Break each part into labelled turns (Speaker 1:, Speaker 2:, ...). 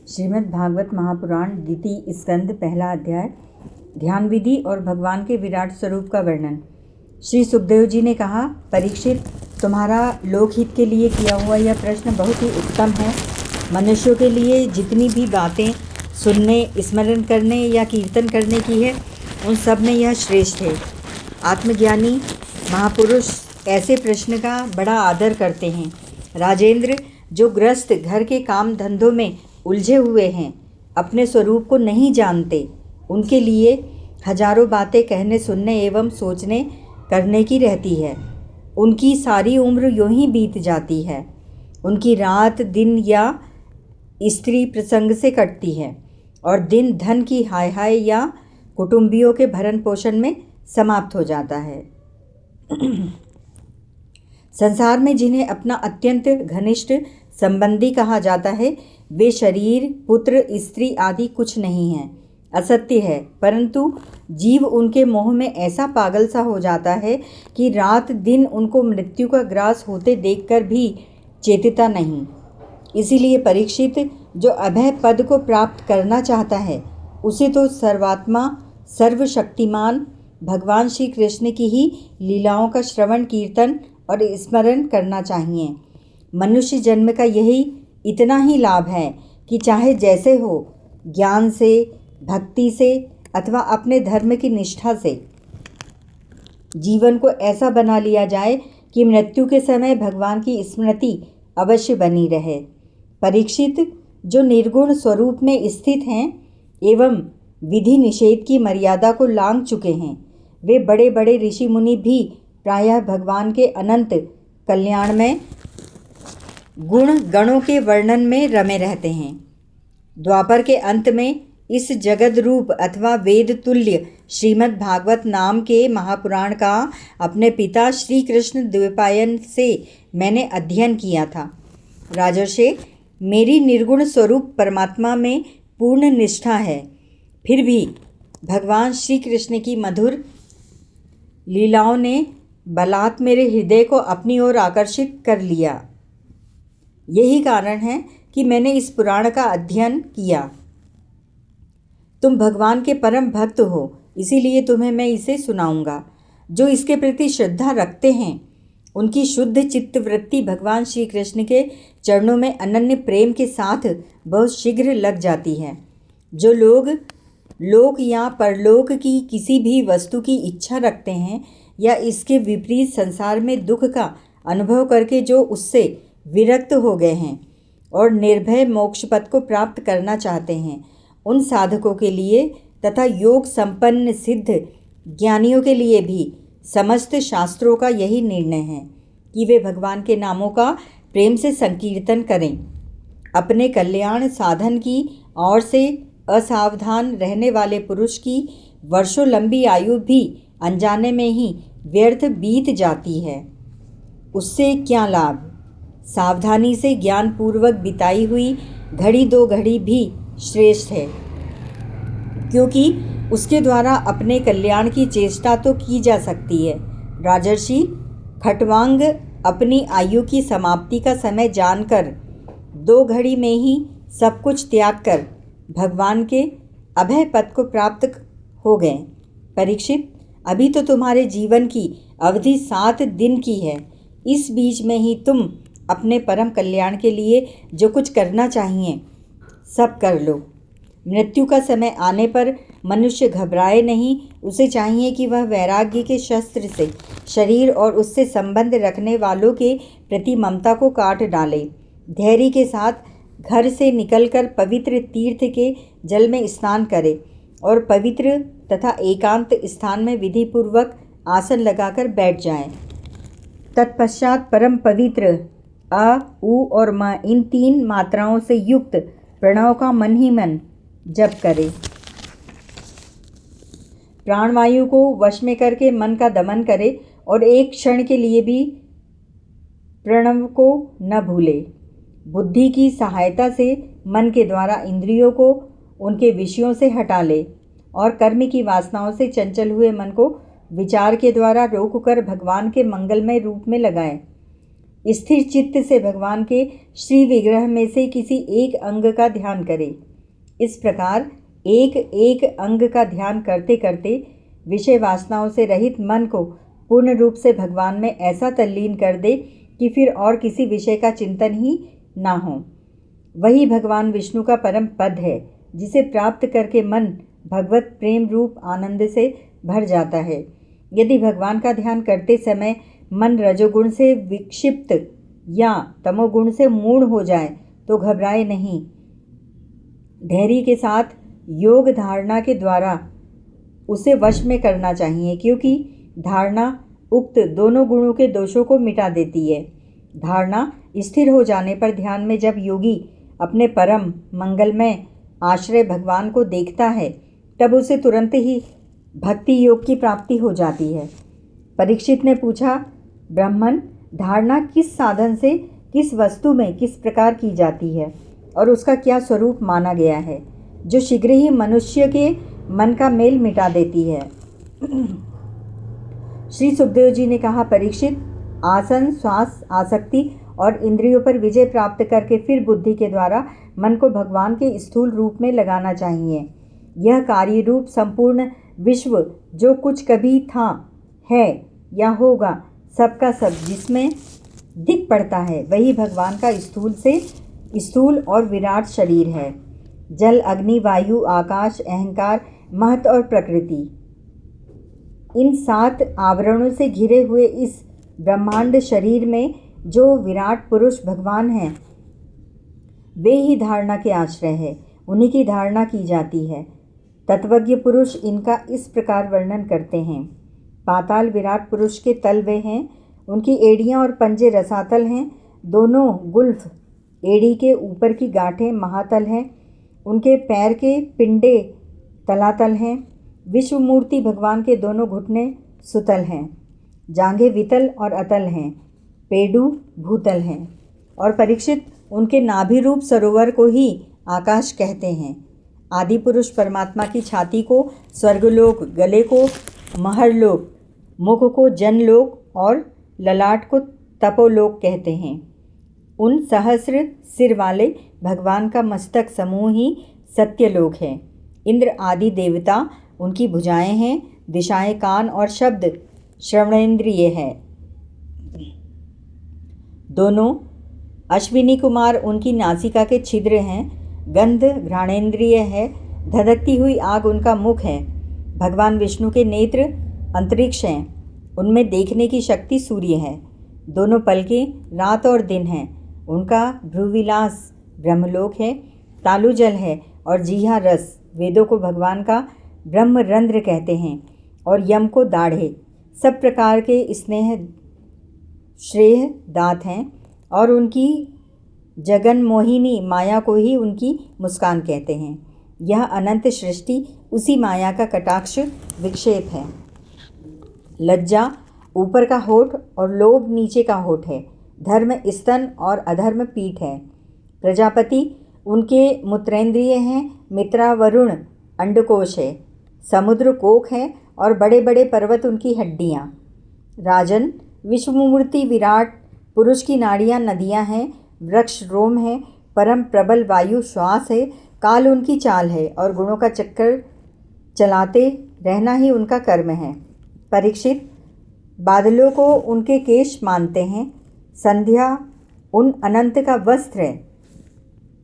Speaker 1: श्रीमद् भागवत महापुराण द्वितीय स्कंद पहला अध्याय ध्यान विधि और भगवान के विराट स्वरूप का वर्णन। श्री सुखदेव जी ने कहा, परीक्षित, तुम्हारा लोकहित के लिए किया हुआ यह प्रश्न बहुत ही उत्तम है। मनुष्यों के लिए जितनी भी बातें सुनने, स्मरण करने या कीर्तन करने की है, उन सब में यह श्रेष्ठ है। आत्मज्ञानी महापुरुष ऐसे प्रश्न का बड़ा आदर करते हैं। राजेंद्र, जो ग्रस्त घर के काम धंधों में उलझे हुए हैं, अपने स्वरूप को नहीं जानते, उनके लिए हजारों बातें कहने, सुनने एवं सोचने करने की रहती है। उनकी सारी उम्र यूं ही बीत जाती है। उनकी रात दिन या स्त्री प्रसंग से कटती है और दिन धन की हाय हाय या कुटुंबियों के भरण पोषण में समाप्त हो जाता है। संसार में जिन्हें अपना अत्यंत घनिष्ठ संबंधी कहा जाता है, वे शरीर, पुत्र, स्त्री आदि कुछ नहीं हैं, असत्य है। परंतु जीव उनके मोह में ऐसा पागल सा हो जाता है कि रात दिन उनको मृत्यु का ग्रास होते देखकर भी चेतता नहीं। इसीलिए परीक्षित, जो अभय पद को प्राप्त करना चाहता है, उसे तो सर्वात्मा सर्वशक्तिमान भगवान श्री कृष्ण की ही लीलाओं का श्रवण, कीर्तन और स्मरण करना चाहिए। मनुष्य जन्म का यही इतना ही लाभ है कि चाहे जैसे हो, ज्ञान से, भक्ति से अथवा अपने धर्म की निष्ठा से जीवन को ऐसा बना लिया जाए कि मृत्यु के समय भगवान की स्मृति अवश्य बनी रहे। परीक्षित, जो निर्गुण स्वरूप में स्थित हैं एवं विधि निषेध की मर्यादा को लांघ चुके हैं, वे बड़े बड़े ऋषि मुनि भी प्रायः भगवान के अनंत कल्याण में गुण गणों के वर्णन में रमे रहते हैं। द्वापर के अंत में इस जगद रूप अथवा वेद तुल्य श्रीमद् भागवत नाम के महापुराण का अपने पिता श्री कृष्ण द्वैपायन से मैंने अध्ययन किया था। राजर्षे, मेरी निर्गुण स्वरूप परमात्मा में पूर्ण निष्ठा है, फिर भी भगवान श्री कृष्ण की मधुर लीलाओं ने बलात् मेरे हृदय को अपनी ओर आकर्षित कर लिया। यही कारण है कि मैंने इस पुराण का अध्ययन किया। तुम भगवान के परम भक्त हो, इसीलिए तुम्हें मैं इसे सुनाऊंगा। जो इसके प्रति श्रद्धा रखते हैं, उनकी शुद्ध चित्त वृत्ति भगवान श्री कृष्ण के चरणों में अनन्य प्रेम के साथ बहुत शीघ्र लग जाती है। जो लोग लोक या परलोक की किसी भी वस्तु की इच्छा रखते हैं या इसके विपरीत संसार में दुख का अनुभव करके जो उससे विरक्त हो गए हैं और निर्भय मोक्ष पद को प्राप्त करना चाहते हैं, उन साधकों के लिए तथा योग संपन्न सिद्ध ज्ञानियों के लिए भी समस्त शास्त्रों का यही निर्णय है कि वे भगवान के नामों का प्रेम से संकीर्तन करें। अपने कल्याण साधन की ओर से असावधान रहने वाले पुरुष की वर्षों लंबी आयु भी अनजाने में ही व्यर्थ बीत जाती है। उससे क्या लाभ? सावधानी से ज्ञानपूर्वक बिताई हुई घड़ी दो घड़ी भी श्रेष्ठ है, क्योंकि उसके द्वारा अपने कल्याण की चेष्टा तो की जा सकती है। राजर्षि, खट्वांग अपनी आयु की समाप्ति का समय जानकर 2 घड़ी में ही सब कुछ त्याग कर भगवान के अभय पद को प्राप्त हो गए। परीक्षित, अभी तो तुम्हारे जीवन की अवधि 7 दिन की है। इस बीच में ही तुम अपने परम कल्याण के लिए जो कुछ करना चाहिए सब कर लो। मृत्यु का समय आने पर मनुष्य घबराए नहीं। उसे चाहिए कि वह वैराग्य के शस्त्र से शरीर और उससे संबंध रखने वालों के प्रति ममता को काट डाले। धैर्य के साथ घर से निकलकर पवित्र तीर्थ के जल में स्नान करे और पवित्र तथा एकांत स्थान में विधिपूर्वक आसन लगाकर बैठ जाए। तत्पश्चात परम पवित्र अ, उ और म इन 3 मात्राओं से युक्त प्रणव का मन ही मन जप करे। प्राणवायु को वश में करके मन का दमन करे और एक क्षण के लिए भी प्रणव को न भूले। बुद्धि की सहायता से मन के द्वारा इंद्रियों को उनके विषयों से हटा ले और कर्म की वासनाओं से चंचल हुए मन को विचार के द्वारा रोककर भगवान के मंगलमय रूप में लगाए। स्थिर चित्त से भगवान के श्री विग्रह में से किसी एक अंग का ध्यान करें। इस प्रकार एक एक अंग का ध्यान करते करते विषय वासनाओं से रहित मन को पूर्ण रूप से भगवान में ऐसा तल्लीन कर दे कि फिर और किसी विषय का चिंतन ही ना हो। वही भगवान विष्णु का परम पद है, जिसे प्राप्त करके मन भगवत प्रेम रूप आनंद से भर जाता है। यदि भगवान का ध्यान करते समय मन रजोगुण से विक्षिप्त या तमोगुण से मूढ़ हो जाए तो घबराए नहीं। धैर्य के साथ योग धारणा के द्वारा उसे वश में करना चाहिए, क्योंकि धारणा उक्त दोनों गुणों के दोषों को मिटा देती है। धारणा स्थिर हो जाने पर ध्यान में जब योगी अपने परम मंगलमय आश्रय भगवान को देखता है, तब उसे तुरंत ही भक्ति योग की प्राप्ति हो जाती है। परीक्षित ने पूछा, ब्राह्मण, धारणा किस साधन से किस वस्तु में किस प्रकार की जाती है और उसका क्या स्वरूप माना गया है, जो शीघ्र ही मनुष्य के मन का मेल मिटा देती है? श्री सुखदेव जी ने कहा, परीक्षित, आसन, श्वास, आसक्ति और इंद्रियों पर विजय प्राप्त करके फिर बुद्धि के द्वारा मन को भगवान के स्थूल रूप में लगाना चाहिए। यह कार्य रूप संपूर्ण विश्व जो कुछ कभी था, है या होगा, सबका सब जिसमें दिख पड़ता है, वही भगवान का स्थूल और विराट शरीर है। जल, अग्नि, वायु, आकाश, अहंकार, महत और प्रकृति, इन 7 आवरणों से घिरे हुए इस ब्रह्मांड शरीर में जो विराट पुरुष भगवान हैं, वे ही धारणा के आश्रय है। उन्हीं की धारणा की जाती है। तत्वज्ञ पुरुष इनका इस प्रकार वर्णन करते हैं। पाताल विराट पुरुष के तल वे हैं, उनकी एड़ियाँ और पंजे रसातल हैं। दोनों गुल्फ एड़ी के ऊपर की गांठें महातल हैं। उनके पैर के पिंडे तलातल हैं। विश्व मूर्ति भगवान के दोनों घुटने सुतल हैं। जांघें वितल और अतल हैं। पेडू भूतल हैं। और परीक्षित, उनके नाभि रूप सरोवर को ही आकाश कहते हैं। आदि पुरुष परमात्मा की छाती को स्वर्गलोक, गले को महरलोक, मुख को जनलोक और ललाट को तपोलोक कहते हैं। उन सहस्र सिर वाले भगवान का मस्तक समूह ही सत्यलोक है। इंद्र आदि देवता उनकी भुजाएं हैं। दिशाएं कान और शब्द श्रवणेन्द्रिय है। दोनों अश्विनी कुमार उनकी नासिका के छिद्र हैं। गंध घ्राणेन्द्रिय है। धधकती हुई आग उनका मुख है। भगवान विष्णु के नेत्र अंतरिक्ष हैं। उनमें देखने की शक्ति सूर्य है। दोनों पलकें रात और दिन हैं। उनका भ्रूविलास ब्रह्मलोक है। तालु जल है और जीहा रस। वेदों को भगवान का ब्रह्मरंध्र कहते हैं और यम को दाढ़े। सब प्रकार के स्नेह श्रेय दात हैं और उनकी जगन मोहिनी माया को ही उनकी मुस्कान कहते हैं। यह अनंत सृष्टि उसी माया का कटाक्ष विक्षेप है। लज्जा ऊपर का होठ और लोभ नीचे का होठ है। धर्म स्तन और अधर्म पीठ है। प्रजापति उनके मूत्रेंद्रिय हैं। मित्रा वरुण अंडकोश है। समुद्र कोख है और बड़े बड़े पर्वत उनकी हड्डियाँ। राजन विश्वमूर्ति विराट पुरुष की नाड़ियाँ नदियाँ हैं। वृक्ष रोम है। परम प्रबल वायु श्वास है। काल उनकी चाल है और गुणों का चक्कर चलाते रहना ही उनका कर्म है। परीक्षित, बादलों को उनके केश मानते हैं। संध्या उन अनंत का वस्त्र है।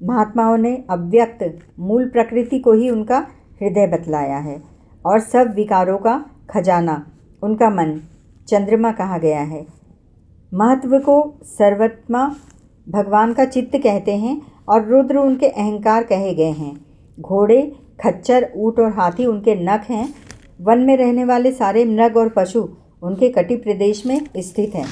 Speaker 1: महात्माओं ने अव्यक्त मूल प्रकृति को ही उनका हृदय बतलाया है और सब विकारों का खजाना उनका मन चंद्रमा कहा गया है। महत्व को सर्वात्मा भगवान का चित्त कहते हैं और रुद्र उनके अहंकार कहे गए हैं। घोड़े, खच्चर, ऊँट और हाथी उनके नख हैं। वन में रहने वाले सारे मृग और पशु उनके कटि प्रदेश में स्थित हैं।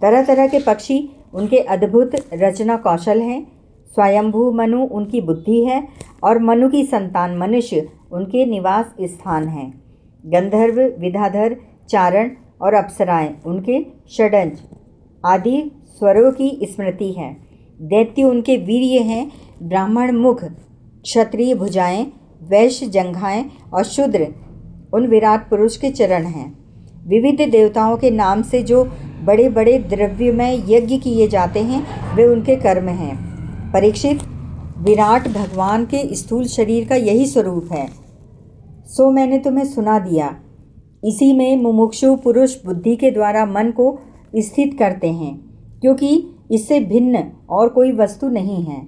Speaker 1: तरह तरह के पक्षी उनके अद्भुत रचना कौशल हैं। स्वयंभू मनु उनकी बुद्धि है और मनु की संतान मनुष्य उनके निवास स्थान हैं। गंधर्व, विद्याधर, चारण और अप्सराएं उनके षडंज आदि स्वरों की स्मृति है। दैत्य उनके वीर्य हैं। ब्राह्मण मुख, क्षत्रिय भुजाएं, वैश्य जंघाएं और शूद्र उन विराट पुरुष के चरण हैं। विविध देवताओं के नाम से जो बड़े बड़े द्रव्यमय यज्ञ किए जाते हैं वे उनके कर्म हैं। परीक्षित, विराट भगवान के स्थूल शरीर का यही स्वरूप है। सो मैंने तुम्हें सुना दिया। इसी में मुमुक्षु पुरुष बुद्धि के द्वारा मन को स्थित करते हैं, क्योंकि इससे भिन्न और कोई वस्तु नहीं है।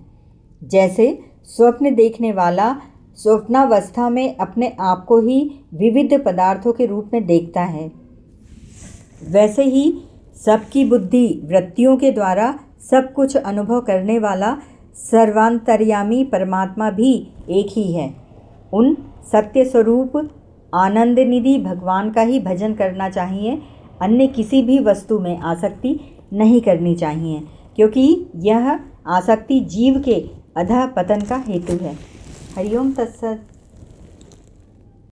Speaker 1: जैसे स्वप्न देखने वाला स्वप्नावस्था में अपने आप को ही विविध पदार्थों के रूप में देखता है, वैसे ही सबकी बुद्धि वृत्तियों के द्वारा सब कुछ अनुभव करने वाला सर्वांतर्यामी परमात्मा भी एक ही है। उन सत्य स्वरूप आनंद निधि भगवान का ही भजन करना चाहिए। अन्य किसी भी वस्तु में आसक्ति नहीं करनी चाहिए, क्योंकि यह आसक्ति जीव के अधः पतन का हेतु है। हरिओम तत्सत।